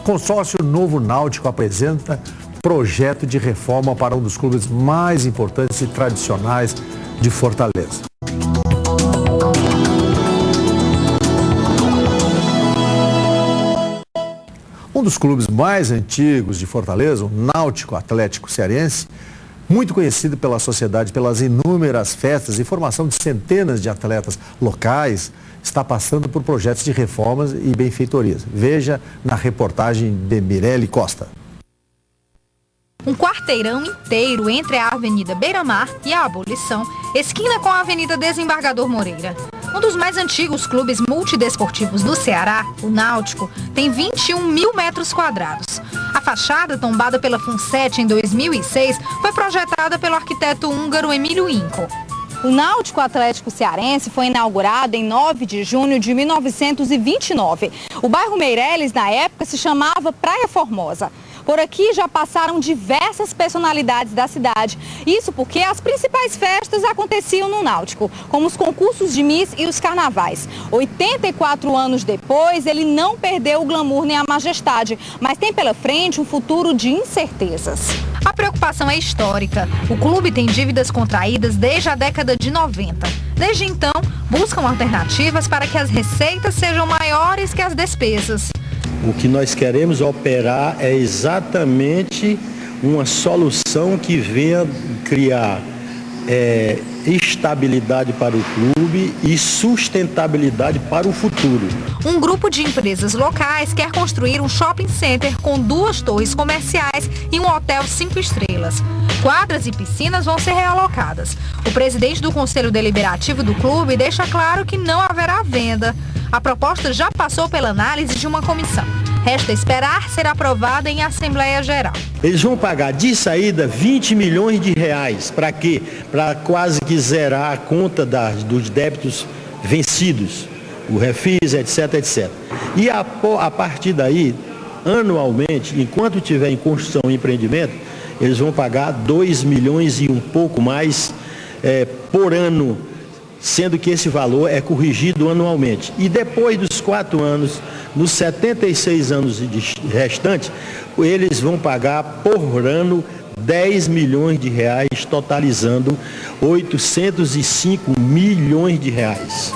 Consórcio Novo Náutico apresenta projeto de reforma para um dos clubes mais importantes e tradicionais de Fortaleza. Um dos clubes mais antigos de Fortaleza, o Náutico Atlético Cearense, muito conhecido pela sociedade pelas inúmeras festas e formação de centenas de atletas locais, está passando por projetos de reformas e benfeitorias. Veja na reportagem de Mirelle Costa. Um quarteirão inteiro entre a Avenida Beira-Mar e a Abolição, esquina com a Avenida Desembargador Moreira. Um dos mais antigos clubes multidesportivos do Ceará, o Náutico, tem 21 mil metros quadrados. A fachada, tombada pela FUNSET em 2006, foi projetada pelo arquiteto húngaro Emílio Inco. O Náutico Atlético Cearense foi inaugurado em 9 de junho de 1929. O bairro Meireles, na época, se chamava Praia Formosa. Por aqui já passaram diversas personalidades da cidade. Isso porque as principais festas aconteciam no Náutico, como os concursos de Miss e os carnavais. 84 anos depois, ele não perdeu o glamour nem a majestade, mas tem pela frente um futuro de incertezas. A preocupação é histórica. O clube tem dívidas contraídas desde a década de 90. Desde então, buscam alternativas para que as receitas sejam maiores que as despesas. O que nós queremos operar é exatamente uma solução que venha criar estabilidade para o clube e sustentabilidade para o futuro. Um grupo de empresas locais quer construir um shopping center com 2 torres comerciais e um hotel 5 estrelas. Quadras e piscinas vão ser realocadas. O presidente do Conselho Deliberativo do clube deixa claro que não haverá venda. A proposta já passou pela análise de uma comissão. Resta esperar ser aprovada em Assembleia Geral. Eles vão pagar de saída 20 milhões de reais. Para quê? Para quase que zerar a conta dos débitos vencidos, o refis, etc, etc. E a partir daí, anualmente, enquanto tiver em construção e empreendimento, eles vão pagar 2 milhões e um pouco mais por ano, sendo que esse valor é corrigido anualmente. E depois dos 4 anos, nos 76 anos restantes, eles vão pagar por ano 10 milhões de reais, totalizando 805 milhões de reais.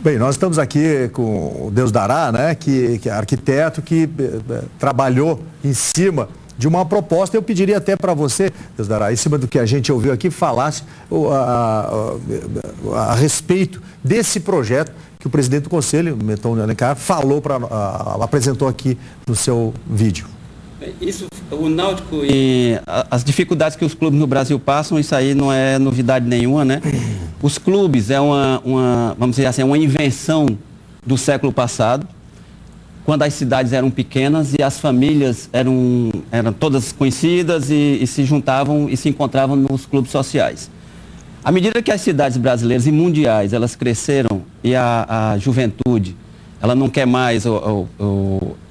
Bem, nós estamos aqui com o Deus dará, né, que é arquiteto, que trabalhou em cima de uma proposta. Eu pediria até para você, Deus dará, em cima do que a gente ouviu aqui, falasse a respeito desse projeto que o presidente do Conselho, Mentão Alencar, apresentou aqui no seu vídeo. Isso, o Náutico e as dificuldades que os clubes no Brasil passam, isso aí não é novidade nenhuma, né? Os clubes é vamos dizer assim, uma invenção do século passado, quando as cidades eram pequenas e as famílias eram todas conhecidas e se juntavam e se encontravam nos clubes sociais. À medida que as cidades brasileiras e mundiais, elas cresceram e a juventude, ela não quer mais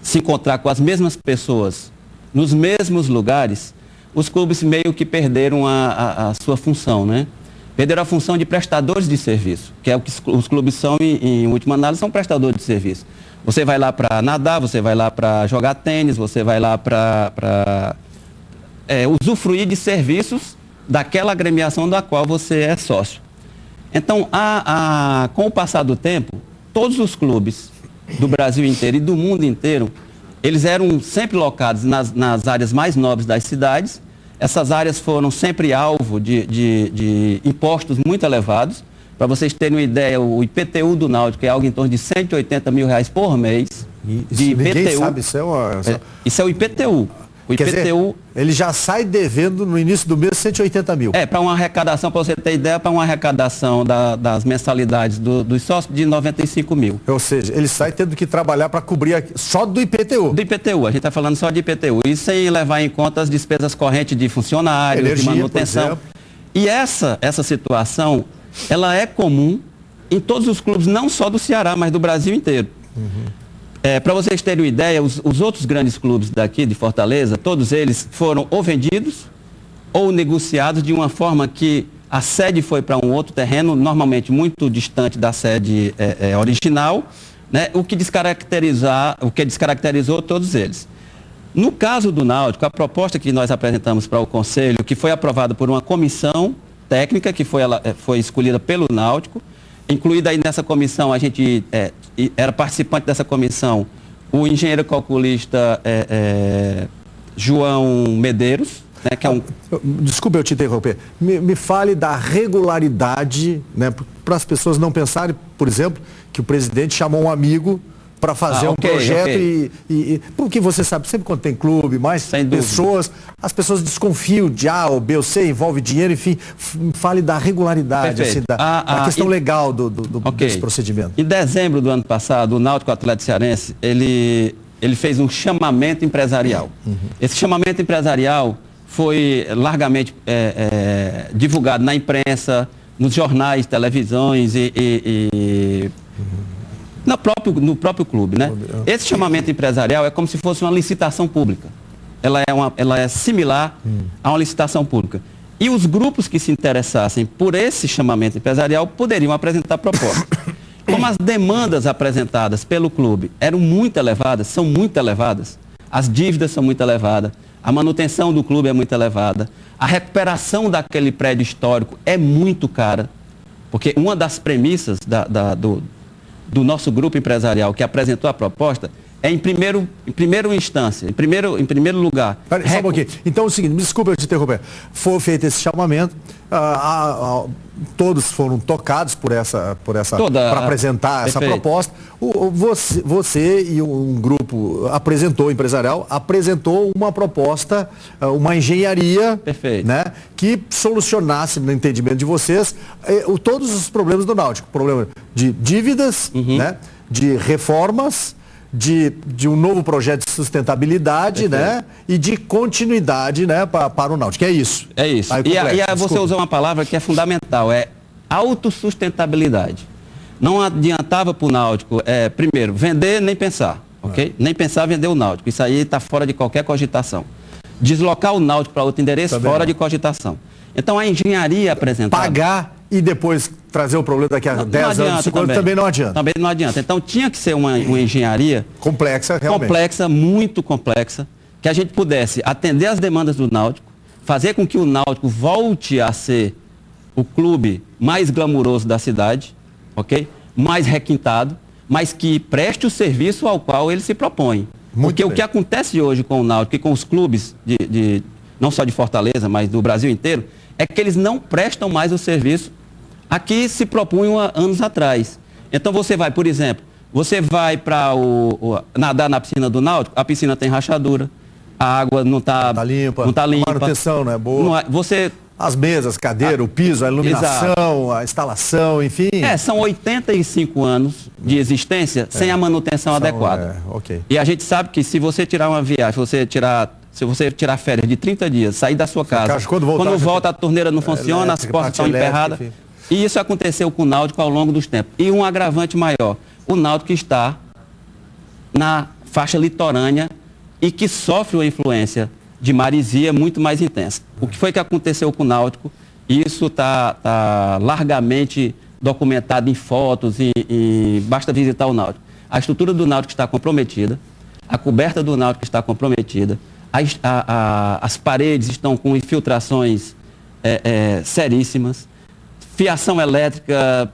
se encontrar com as mesmas pessoas nos mesmos lugares, os clubes meio que perderam a sua função, né? Perderam a função de prestadores de serviço, que é o que os clubes são, em última análise, são prestadores de serviço. Você vai lá para nadar, você vai lá para jogar tênis, você vai lá para usufruir de serviços daquela agremiação da qual você é sócio. Então, com o passar do tempo, todos os clubes do Brasil inteiro e do mundo inteiro, eles eram sempre locados nas áreas mais nobres das cidades. Essas áreas foram sempre alvo de impostos muito elevados. Para vocês terem uma ideia, o IPTU do Náutico é algo em torno de 180 mil reais por mês. De IPTU. Ninguém sabe, isso é o IPTU. O Quer IPTU, dizer, ele já sai devendo no início do mês 180 mil. Para uma arrecadação, para você ter ideia, para uma arrecadação das mensalidades dos sócios de 95 mil. Ou seja, ele sai tendo que trabalhar para cobrir só do IPTU. Do IPTU, a gente está falando só de IPTU. E sem levar em conta as despesas correntes de funcionários, energia, de manutenção. E essa situação, ela é comum em todos os clubes, não só do Ceará, mas do Brasil inteiro. Uhum. Para vocês terem uma ideia, os outros grandes clubes daqui de Fortaleza, todos eles foram ou vendidos ou negociados de uma forma que a sede foi para um outro terreno, normalmente muito distante da sede original, né? O que descaracterizou todos eles. No caso do Náutico, a proposta que nós apresentamos para o Conselho, que foi aprovada por uma comissão técnica, que foi escolhida pelo Náutico, incluída aí nessa comissão, a gente era participante dessa comissão, o engenheiro calculista João Medeiros, né, que é um... Desculpe eu te interromper. Me fale da regularidade, né, para as pessoas não pensarem, por exemplo, que o presidente chamou um amigo para fazer um projeto porque você sabe, sempre quando tem clube, mais pessoas, as pessoas desconfiam de A ou B ou C, envolve dinheiro, enfim, fale da regularidade, assim, da questão legal desse procedimento. Em dezembro do ano passado, o Náutico Atlético Cearense, ele fez um chamamento empresarial. Esse chamamento empresarial foi largamente divulgado na imprensa, nos jornais, televisões no próprio clube, né? Esse chamamento empresarial é como se fosse uma licitação pública. Ela é similar a uma licitação pública. E os grupos que se interessassem por esse chamamento empresarial poderiam apresentar propostas. Como as demandas apresentadas pelo clube eram muito elevadas, são muito elevadas, as dívidas são muito elevadas, a manutenção do clube é muito elevada, a recuperação daquele prédio histórico é muito cara, porque uma das premissas do nosso grupo empresarial que apresentou a proposta é em primeiro lugar. Só um pouquinho. Então é o seguinte, me desculpe eu te interromper. Foi feito esse chamamento, todos foram tocados para apresentar essa proposta. Você e um grupo empresarial apresentou uma proposta, uma engenharia, né, que solucionasse, no entendimento de vocês, todos os problemas do Náutico. Problema de dívidas, né, de reformas, de um novo projeto de sustentabilidade, né, e de continuidade, né, para o Náutico. É isso. É isso. Aí você usou uma palavra que é fundamental, é autossustentabilidade. Não adiantava para o Náutico, primeiro, vender nem pensar, ok? Nem pensar vender o Náutico. Isso aí está fora de qualquer cogitação. Deslocar o Náutico para outro endereço, também fora de cogitação. Então a engenharia apresentada... Pagar e depois trazer o problema daqui a 10 anos, 5 anos, também não adianta. Também não adianta. Então tinha que ser uma engenharia... complexa, realmente. Complexa, muito complexa, que a gente pudesse atender as demandas do Náutico, fazer com que o Náutico volte a ser o clube mais glamuroso da cidade, ok? Mais requintado, mas que preste o serviço ao qual ele se propõe. Porque o que acontece hoje com o Náutico e com os clubes, não só de Fortaleza, mas do Brasil inteiro, é que eles não prestam mais o serviço a que se propunham há anos atrás. Então você vai, por exemplo, para nadar na piscina do Náutico, a piscina tem rachadura, a água não está limpa. A manutenção não é boa. As mesas, cadeira, o piso, a iluminação, exato, a instalação, enfim. São 85 anos de existência sem a manutenção adequada. Okay. E a gente sabe que se você tirar uma viagem, se você tirar férias de 30 dias, sair da sua casa, quando volta a torneira não funciona, as portas estão emperradas. E isso aconteceu com o Náutico ao longo dos tempos. E um agravante maior, o Náutico está na faixa litorânea e que sofre uma influência de maresia muito mais intensa. O que foi que aconteceu com o Náutico? Isso está largamente documentado em fotos e basta visitar o Náutico. A estrutura do Náutico está comprometida, a coberta do Náutico está comprometida, as paredes estão com infiltrações seríssimas, fiação elétrica...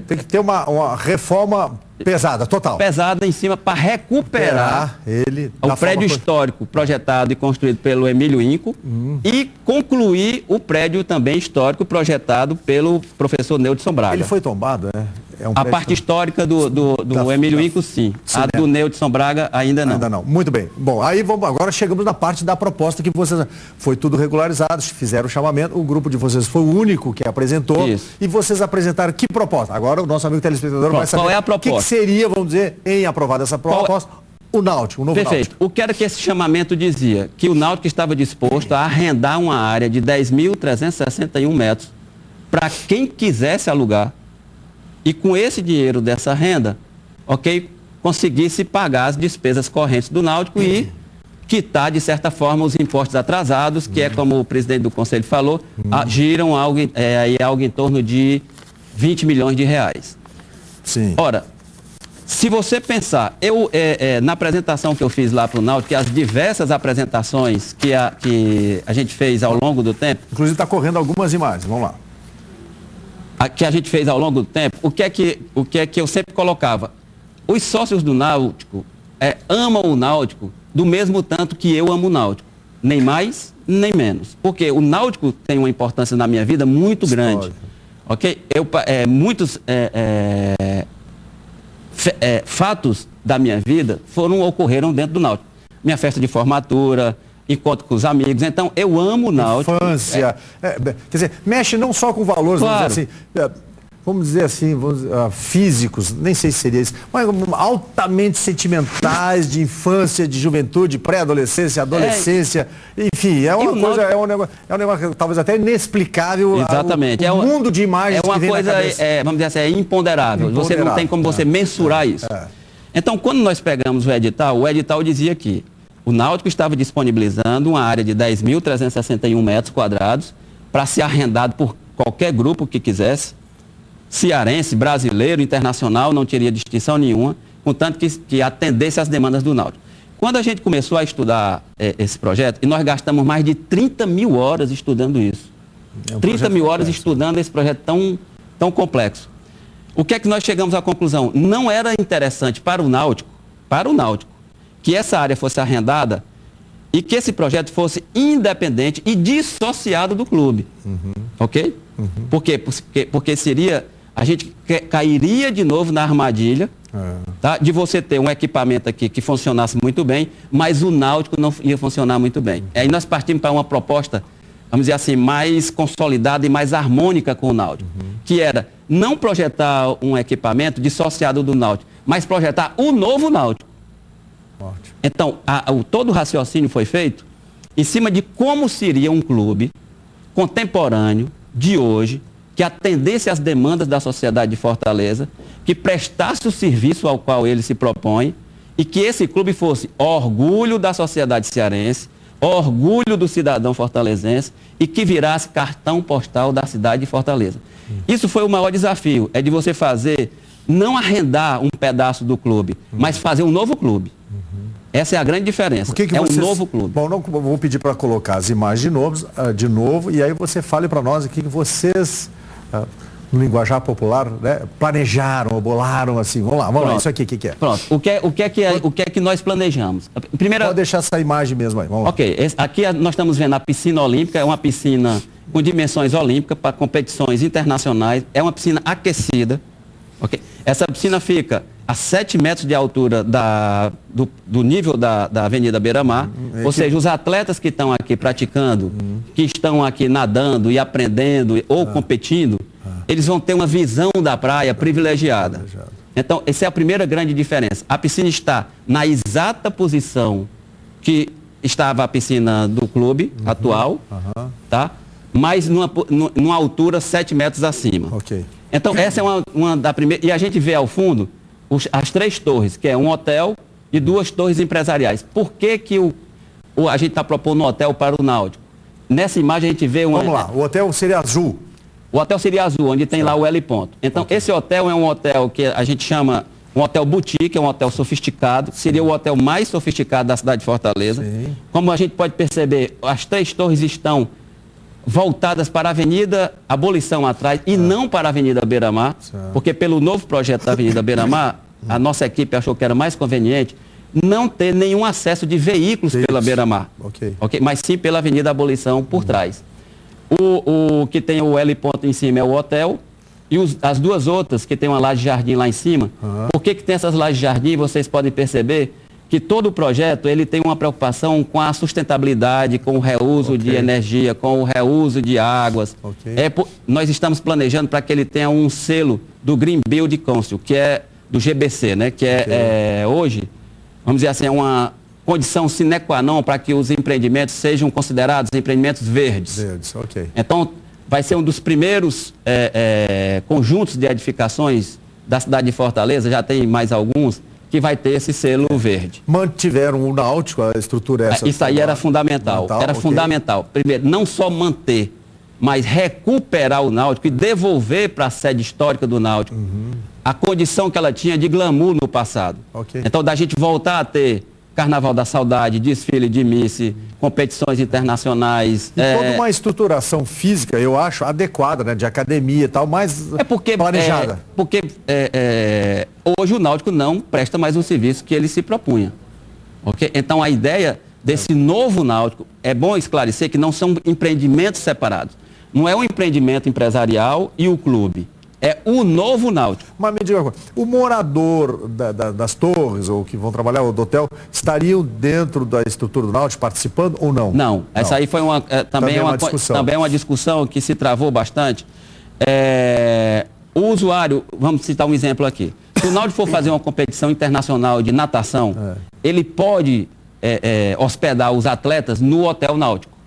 Tem que ter uma reforma pesada, total. Pesada em cima para recuperar o prédio histórico projetado e construído pelo Emílio Inco e concluir o prédio também histórico projetado pelo professor Neudson Braga. Ele foi tombado, né? A parte histórica do Emílio Inco, sim. A do Neudson Braga, ainda não. Ainda não. Muito bem. Bom, agora chegamos na parte da proposta que vocês... Foi tudo regularizado, fizeram o chamamento, o grupo de vocês foi o único que apresentou. Isso. E vocês apresentaram que proposta? Agora o nosso amigo telespectador vai saber... Qual é a proposta? O que seria, vamos dizer, em aprovada essa proposta, o Náutico, o novo Perfeito. Náutico? O que era que esse chamamento dizia? Que o Náutico estava disposto a arrendar uma área de 10.361 metros para quem quisesse alugar e com esse dinheiro dessa renda, ok, conseguisse pagar as despesas correntes do Náutico e quitar, de certa forma, os impostos atrasados, que é como o presidente do Conselho falou, giram algo em torno de 20 milhões de reais. Sim. Ora, se você pensar, na apresentação que eu fiz lá para o Náutico, que as diversas apresentações que a gente fez ao longo do tempo... Inclusive está correndo algumas imagens, vamos lá. Que a gente fez ao longo do tempo, o que é que eu sempre colocava? Os sócios do Náutico amam o Náutico do mesmo tanto que eu amo o Náutico. Nem mais, nem menos. Porque o Náutico tem uma importância na minha vida muito grande. Ok? Muitos fatos da minha vida ocorreram dentro do Náutico. Minha festa de formatura, encontro com os amigos. Então, eu amo o Náutico. Infância. Quer dizer, mexe não só com valores, claro. Vamos dizer assim, físicos, nem sei se seria isso, mas altamente sentimentais, de infância, de juventude, pré-adolescência, adolescência, enfim, é um negócio talvez até inexplicável. Exatamente. O mundo de imagens é uma que vem coisa, na cabeça. Vamos dizer assim, imponderável. Você não tem como você mensurar isso. Então, quando nós pegamos o edital dizia que o Náutico estava disponibilizando uma área de 10.361 metros quadrados para ser arrendado por qualquer grupo que quisesse, cearense, brasileiro, internacional, não teria distinção nenhuma, contanto que atendesse às demandas do Náutico. Quando a gente começou a estudar esse projeto, e nós gastamos mais de 30 mil horas estudando isso. 30 mil horas estudando esse projeto tão complexo. O que é que nós chegamos à conclusão? Não era interessante para o Náutico, que essa área fosse arrendada e que esse projeto fosse independente e dissociado do clube. Ok? Por quê? Porque a gente cairia de novo na armadilha, tá? De você ter um equipamento aqui que funcionasse muito bem, mas o Náutico não ia funcionar muito bem. Aí nós partimos para uma proposta, vamos dizer assim, mais consolidada e mais harmônica com o Náutico, que era não projetar um equipamento dissociado do Náutico, mas projetar o novo Náutico. Ótimo. Então, todo o raciocínio foi feito em cima de como seria um clube contemporâneo de hoje, que atendesse às demandas da sociedade de Fortaleza, que prestasse o serviço ao qual ele se propõe e que esse clube fosse orgulho da sociedade cearense, orgulho do cidadão fortalezense e que virasse cartão postal da cidade de Fortaleza. Isso foi o maior desafio, de você fazer, não arrendar um pedaço do clube, mas fazer um novo clube. Essa é a grande diferença. Um novo clube. Bom, vou pedir para colocar as imagens de novo, e aí você fale para nós o que vocês, no linguajar popular, né, planejaram, ou bolaram, assim. Vamos lá, isso aqui, o que é? Pronto, o que é que nós planejamos? Primeiro, pode deixar essa imagem mesmo aí, vamos lá. Ok, aqui nós estamos vendo a piscina olímpica, é uma piscina com dimensões olímpicas para competições internacionais, é uma piscina aquecida, ok? Essa piscina fica a 7 metros de altura do nível da Avenida Beira-Mar, ou seja, os atletas que estão aqui praticando, que estão aqui nadando e aprendendo ou competindo, eles vão ter uma visão da praia privilegiada. Então, essa é a primeira grande diferença. A piscina está na exata posição que estava a piscina do clube atual, tá? Mas numa altura 7 metros acima. Ok. Então, essa é uma da primeira. E a gente vê ao fundo as 3 torres, que é um hotel e 2 torres empresariais. Por que a gente está propondo um hotel para o Náutico? Nessa imagem a gente vê uma... Vamos lá, o hotel seria azul. O hotel seria azul, onde tem lá o L ponto. Então, esse hotel é um hotel que a gente chama um hotel boutique, é um hotel sofisticado. Seria o hotel mais sofisticado da cidade de Fortaleza. Sim. Como a gente pode perceber, as 3 torres estão voltadas para a Avenida Abolição atrás e não para a Avenida Beira-Mar, porque pelo novo projeto da Avenida Beira-Mar, a nossa equipe achou que era mais conveniente não ter nenhum acesso de veículos pela Beira-Mar, mas sim pela Avenida Abolição por trás. O que tem o L ponto em cima é o hotel e as 2 outras que tem uma laje de jardim lá em cima. Por que tem essas lajes de jardim? Vocês podem perceber que todo o projeto ele tem uma preocupação com a sustentabilidade, com o reuso de energia, com o reuso de águas. Nós estamos planejando para que ele tenha um selo do Green Build Council, que é do GBC, né? Que é hoje, vamos dizer assim, é uma condição sine qua non para que os empreendimentos sejam considerados empreendimentos verdes. Então, vai ser um dos primeiros conjuntos de edificações da cidade de Fortaleza, já tem mais alguns, que vai ter esse selo verde. Mantiveram o Náutico, a estrutura essa? Isso aí era fundamental. Era fundamental. Primeiro, não só manter, mas recuperar o Náutico e devolver para a sede histórica do Náutico a condição que ela tinha de glamour no passado. Então, da gente voltar a ter Carnaval da Saudade, desfile de Miss, competições internacionais. E toda uma estruturação física, eu acho, adequada, né? De academia e tal, mais planejada. Porque hoje o Náutico não presta mais o serviço que ele se propunha. Okay? Então a ideia desse novo Náutico, é bom esclarecer que não são empreendimentos separados. Não é um empreendimento empresarial e o clube. É o novo Náutico. Mas me diga uma coisa, o morador das torres, ou que vão trabalhar, ou do hotel, estariam dentro da estrutura do Náutico participando ou não? Não, essa aí foi também uma discussão que se travou bastante. O usuário, vamos citar um exemplo aqui. Se o Náutico for fazer uma competição internacional de natação, ele pode hospedar os atletas no Hotel Náutico.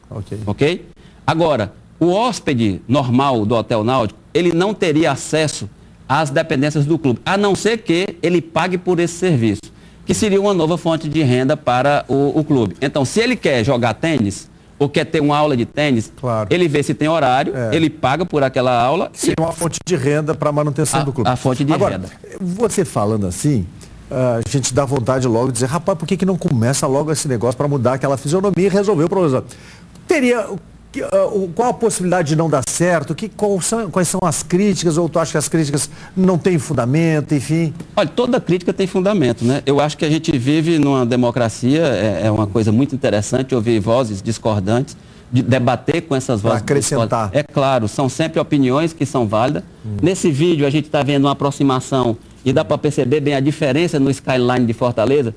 Ok? Agora, o hóspede normal do Hotel Náutico, ele não teria acesso às dependências do clube, a não ser que ele pague por esse serviço, que seria uma nova fonte de renda para o clube. Então, se ele quer jogar tênis, ou quer ter uma aula de tênis, ele vê se tem horário, ele paga por aquela aula. Seria uma fonte de renda para a manutenção do clube. A fonte de renda. Você falando assim, a gente dá vontade logo de dizer, rapaz, por que não começa logo esse negócio para mudar aquela fisionomia e resolver o problema? Qual a possibilidade de não dar certo? Quais são as críticas? Ou tu acha que as críticas não têm fundamento, enfim? Olha, toda crítica tem fundamento, né? Eu acho que a gente vive numa democracia, é uma coisa muito interessante ouvir vozes discordantes, de debater com essas vozes. Para acrescentar. É claro, são sempre opiniões que são válidas. Nesse vídeo a gente está vendo uma aproximação e dá para perceber bem a diferença no skyline de Fortaleza.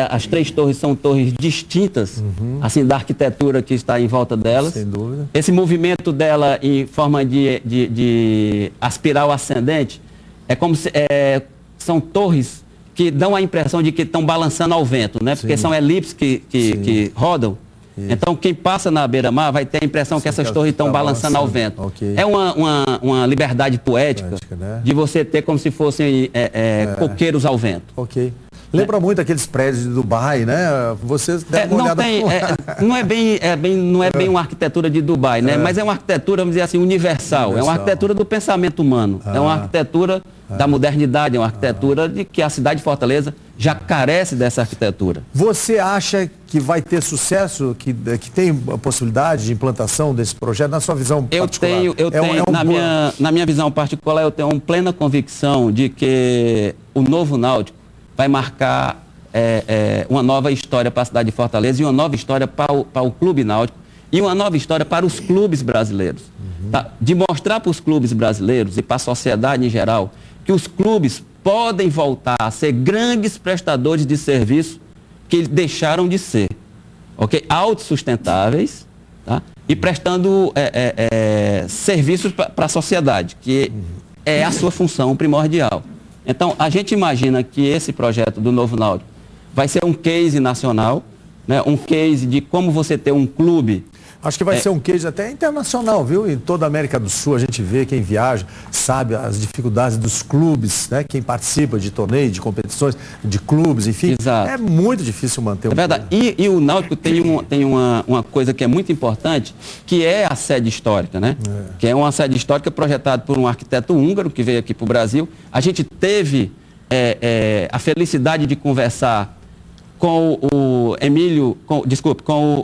As três torres são torres distintas, assim, da arquitetura que está em volta delas. Sem dúvida. Esse movimento dela em forma de espiral ascendente, é como se são torres que dão a impressão de que estão balançando ao vento, né? Porque são elipses que rodam. Então, quem passa na beira-mar vai ter a impressão que essas torres estão balançando ao vento. É uma liberdade poética, né? De você ter como se fossem coqueiros ao vento. Lembra muito aqueles prédios de Dubai, né? Vocês devem uma olhada. Não é bem uma arquitetura de Dubai, né? Mas é uma arquitetura, vamos dizer assim, universal. É uma arquitetura do pensamento humano. É uma arquitetura da modernidade, é uma arquitetura de que a cidade de Fortaleza já carece dessa arquitetura. Você acha que vai ter sucesso, que tem a possibilidade de implantação desse projeto, na sua visão particular? Na minha visão particular, eu tenho uma plena convicção de que o novo Náutico vai marcar uma nova história para a cidade de Fortaleza e uma nova história para o Clube Náutico e uma nova história para os clubes brasileiros. Tá? De mostrar para os clubes brasileiros e para a sociedade em geral que os clubes podem voltar a ser grandes prestadores de serviço que deixaram de ser. Autossustentáveis, tá? E prestando serviços para a sociedade, que é a sua função primordial. Então, a gente imagina que esse projeto do Novo Náutico vai ser um case nacional, né? Um case de como você ter um clube. Acho que vai ser um case até internacional, viu? Em toda a América do Sul a gente vê, quem viaja, sabe as dificuldades dos clubes, né? Quem participa de torneios, de competições, de clubes, enfim. Exato. É muito difícil manter um verdade. E o Náutico tem uma coisa que é muito importante, que é a sede histórica, né? Que é uma sede histórica projetada por um arquiteto húngaro que veio aqui para o Brasil. A gente teve a felicidade de conversar com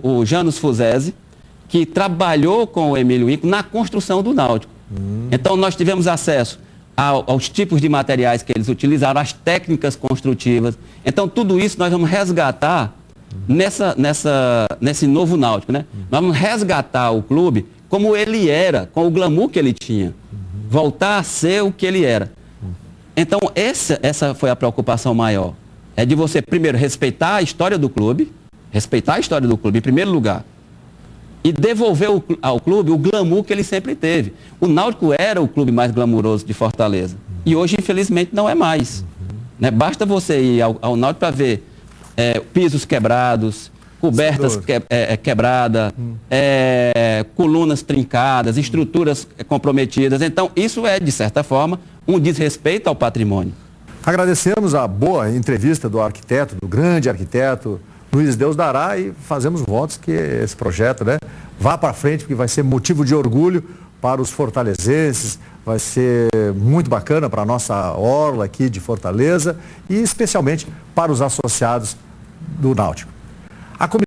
o Janus Fuzese, que trabalhou com o Emílio Inco na construção do Náutico. Então, nós tivemos acesso aos tipos de materiais que eles utilizaram, às técnicas construtivas. Então, tudo isso nós vamos resgatar nesse novo Náutico, né? Nós vamos resgatar o clube como ele era, com o glamour que ele tinha. Voltar a ser o que ele era. Então, essa foi a preocupação maior. É de você, primeiro, respeitar a história do clube em primeiro lugar. E devolver ao clube o glamour que ele sempre teve. O Náutico era o clube mais glamuroso de Fortaleza. E hoje, infelizmente, não é mais. Né? Basta você ir ao Náutico para ver pisos quebrados, cobertas quebradas, colunas trincadas, estruturas comprometidas. Então, isso é, de certa forma, um desrespeito ao patrimônio. Agradecemos a boa entrevista do arquiteto, do grande arquiteto Luiz Deus Dará, e fazemos votos que esse projeto, né, vá para frente, porque vai ser motivo de orgulho para os fortalezenses, vai ser muito bacana para a nossa orla aqui de Fortaleza e especialmente para os associados do Náutico.